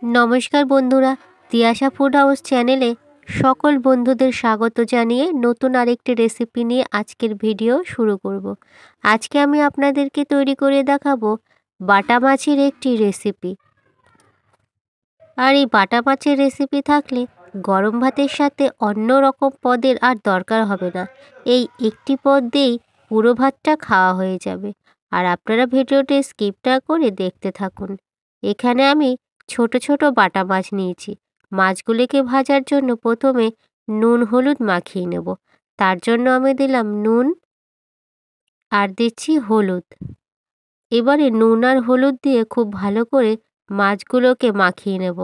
নমস্কার বন্ধুরা, Tiyasha food house চ্যানেলে সকল বন্ধুদের স্বাগত জানিয়ে নতুন আরেকটি রেসিপি নিয়ে আজকের ভিডিও শুরু করব। আজকে আমি আপনাদেরকে তৈরি করে দেখাবো বাটা মাছের একটি রেসিপি। আর এই বাটা মাছের রেসিপি থাকলে গরম ভাতের সাথে অন্য রকম পদের আর দরকার হবে না। এই একটি পদ দিয়েই পুরো ভাতটা খাওয়া হয়ে যাবে। আর আপনারা ভিডিওটি স্কিপ না করে দেখতে থাকুন। এখানে আমি ছোট ছোট বাটা মাছ নিয়েছি। মাছগুলিকে ভাজার জন্য প্রথমে নুন হলুদ মাখিয়ে নেব। তার জন্য আমি দিলাম নুন আর দিচ্ছি হলুদ। এবারে নুন আর হলুদ দিয়ে খুব ভালো করে মাছগুলোকে মাখিয়ে নেব।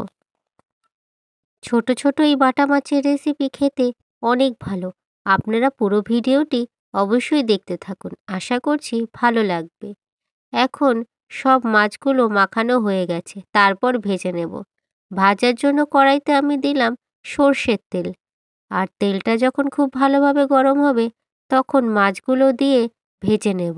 ছোট ছোট এই বাটা মাছের রেসিপি খেতে অনেক ভালো। আপনারা পুরো ভিডিওটি অবশ্যই দেখতে থাকুন, আশা করছি ভালো লাগবে। এখন সব মাছগুলো মাখানো হয়ে গেছে, তারপর ভেজে নেব। ভাজার জন্য কড়াইতে আমি দিলাম সর্ষের তেল। আর তেলটা যখন খুব ভালোভাবে গরম হবে তখন মাছগুলো দিয়ে ভেজে নেব।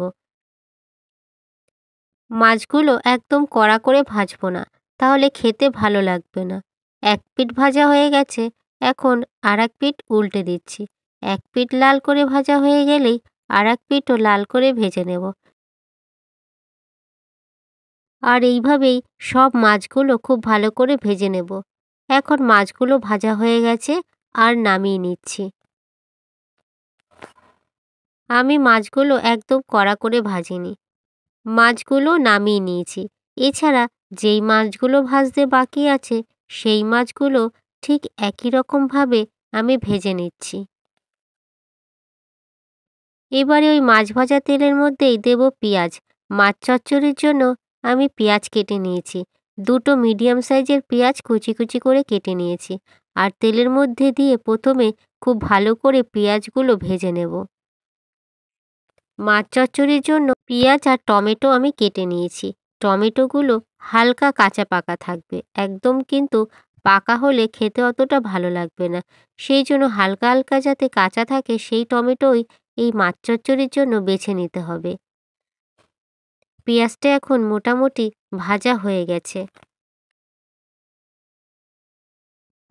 মাছগুলো একদম কড়া করে ভাজবো না, তাহলে খেতে ভালো লাগবে না। এক পিঠ ভাজা হয়ে গেছে, এখন আর এক পিঠ উল্টে দিচ্ছি। এক পিঠ লাল করে ভাজা হয়ে গেলেই আর এক পিঠও লাল করে ভেজে নেব। আর এইভাবেই সব মাছগুলো খুব ভালো করে ভেজে নেব। এখন মাছগুলো ভাজা হয়ে গেছে, আর নামিয়ে নিচ্ছি। আমি মাছগুলো একদম কড়া করে ভাজিনি, মাছগুলো নামিয়ে নিয়েছি। এছাড়া যেই মাছগুলো ভাজতে বাকি আছে সেই মাছগুলো ঠিক একই রকমভাবে আমি ভেজে নিচ্ছি। এবারে ওই মাছ ভাজা তেলের মধ্যেই দেব পেঁয়াজ। মাছ চচ্চড়ির জন্য আমি পেঁয়াজ কেটে নিয়েছি। দুটো মিডিয়াম সাইজের পেঁয়াজ কুচি কুচি করে কেটে নিয়েছি। আর তেলের মধ্যে দিয়ে প্রথমে খুব ভালো করে পেঁয়াজগুলো ভেজে নেব। মাছ চচ্চড়ির জন্য পেঁয়াজ আর টমেটো আমি কেটে নিয়েছি। টমেটোগুলো হালকা কাঁচা পাকা থাকবে, একদম কিন্তু পাকা হলে খেতে অতটা ভালো লাগবে না। সেই জন্য হালকা হালকা যাতে কাঁচা থাকে সেই টমেটোই এই মাছ চচ্চড়ির জন্য বেছে নিতে হবে। পেঁয়াজটা এখন মোটামুটি ভাজা হয়ে গেছে।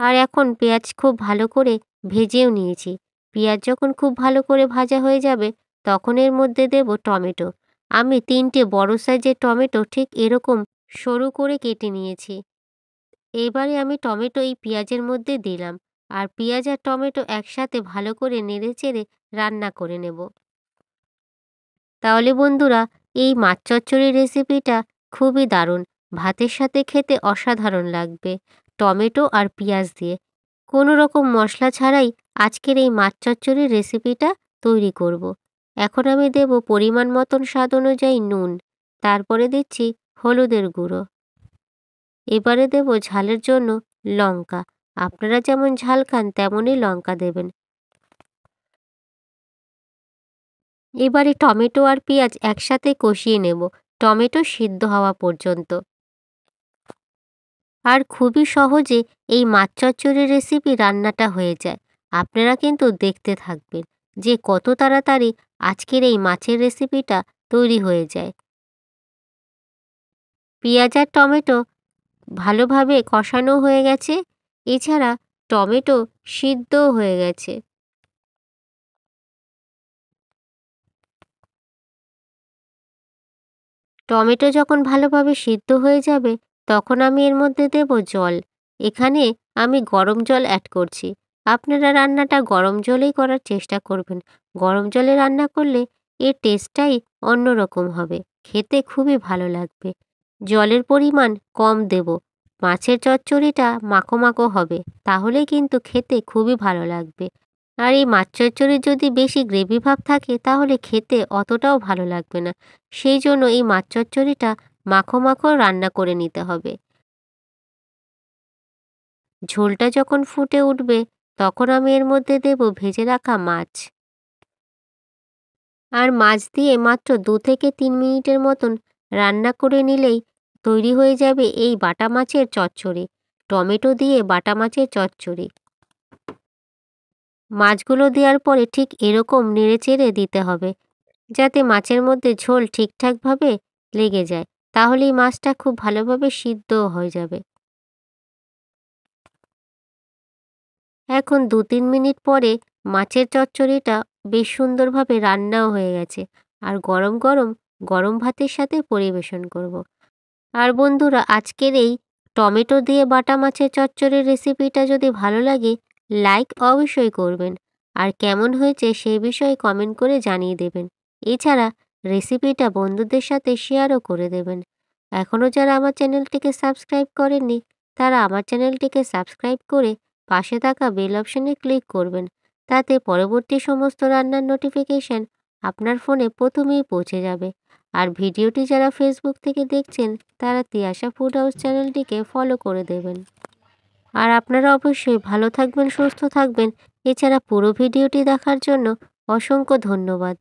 আর এখন পেঁয়াজ খুব ভালো করে ভেজেও নিয়েছি। পেঁয়াজ যখন খুব ভালো করে ভাজা হয়ে যাবে তখন এর মধ্যে দেব টমেটো। আমি 3টে বড় সাইজের টমেটো ঠিক এরকম সরু করে কেটে নিয়েছি। এবারে আমি টমেটো এই পেঁয়াজের মধ্যে দিলাম। আর পেঁয়াজ আর টমেটো একসাথে ভালো করে নেড়েচেড়ে রান্না করে নেব। তাহলে বন্ধুরা, এই মাছ চচ্চড়ির রেসিপিটা খুবই দারুণ, ভাতের সাথে খেতে অসাধারণ লাগবে। টমেটো আর পেঁয়াজ দিয়ে কোনো রকম মশলা ছাড়াই আজকের এই মাছ চচ্চড়ির রেসিপিটা তৈরি করব। এখন আমি দেব পরিমাণ মতন স্বাদ অনুযায়ী নুন, তারপরে দিচ্ছি হলুদের গুঁড়ো। এবারে দেব ঝালের জন্য লঙ্কা। আপনারা যেমন ঝাল খান তেমনই লঙ্কা দেবেন। এবারে টমেটো আর পেঁয়াজ একসাথে কষিয়ে নেব, টমেটো সিদ্ধ হওয়া পর্যন্ত। আর খুবই সহজে এই মাছ চচ্চড়ির রেসিপি রান্নাটা হয়ে যায়। আপনারা কিন্তু দেখতে থাকবেন যে কত তাড়াতাড়ি আজকের এই মাছের রেসিপিটা তৈরি হয়ে যায়। পেঁয়াজ আর টমেটো ভালোভাবে কষানো হয়ে গেছে, এছাড়া টমেটো সিদ্ধও হয়ে গেছে। টমেটো যখন ভালোভাবে সিদ্ধ হয়ে যাবে তখন আমি এর মধ্যে দেব জল। এখানে আমি গরম জল অ্যাড করছি। আপনারা রান্নাটা গরম জলেই করার চেষ্টা করবেন। গরম জলে রান্না করলে এর টেস্টটাই অন্যরকম হবে, খেতে খুবই ভালো লাগবে। জলের পরিমাণ কম দেব। মাছের চচ্চড়িটা মাখো মাখো হবে, তাহলেই কিন্তু খেতে খুবই ভালো লাগবে। আর এই মাছ চচ্চড়ির যদি বেশি গ্রেভি ভাব থাকে তাহলে খেতে অতটাও ভালো লাগবে না। সেই জন্য এই মাছ চচ্চড়িটা মাখো মাখো রান্না করে নিতে হবে। ঝোলটা যখন ফুটে উঠবে তখন আমি এর মধ্যে দেব ভেজে রাখা মাছ। আর মাছ দিয়ে মাত্র 2 থেকে 3 মিনিটের মতন রান্না করে নিলেই তৈরি হয়ে যাবে এই বাটা মাছের চচ্চড়ি। টমেটো দিয়ে বাটা মাছের চচ্চড়ি। মাছগুলো দেওয়ার পরে ঠিক এরকম নেড়েচেড়ে দিতে হবে, যাতে মাছের মধ্যে ঝোল ঠিকঠাকভাবে লেগে যায়। তাহলেই মাছটা খুব ভালোভাবে সিদ্ধও হয়ে যাবে। এখন ২-৩ মিনিট পরে মাছের চচ্চড়িটা বেশ সুন্দরভাবে রান্নাও হয়ে গেছে। আর গরম গরম, গরম ভাতের সাথে পরিবেশন করব। আর বন্ধুরা, আজকের এই টমেটো দিয়ে বাটা মাছের চচ্চড়ির রেসিপিটা যদি ভালো লাগে, লাইক অবশ্যই করবেন। আর কেমন হয়েছে সেই বিষয়ে কমেন্ট করে জানিয়ে দেবেন। এছাড়া রেসিপিটা বন্ধুদের সাথে শেয়ারও করে দেবেন। এখনও যারা আমার চ্যানেলটিকে সাবস্ক্রাইব করেননি, তারা আমার চ্যানেলটিকে সাবস্ক্রাইব করে পাশে থাকা বেল অপশনে ক্লিক করবেন। তাতে পরবর্তী সমস্ত রান্নার নোটিফিকেশন আপনার ফোনে প্রথমেই পৌঁছে যাবে। আর ভিডিওটি যারা ফেসবুক থেকে দেখছেন, তারা তিয়াশা ফুড হাউস চ্যানেলটিকে ফলো করে দেবেন। আর আপনারা অবশ্যই ভালো থাকবেন, সুস্থ থাকবেন। এছাড়া পুরো ভিডিওটি দেখার জন্য অসংখ্য ধন্যবাদ।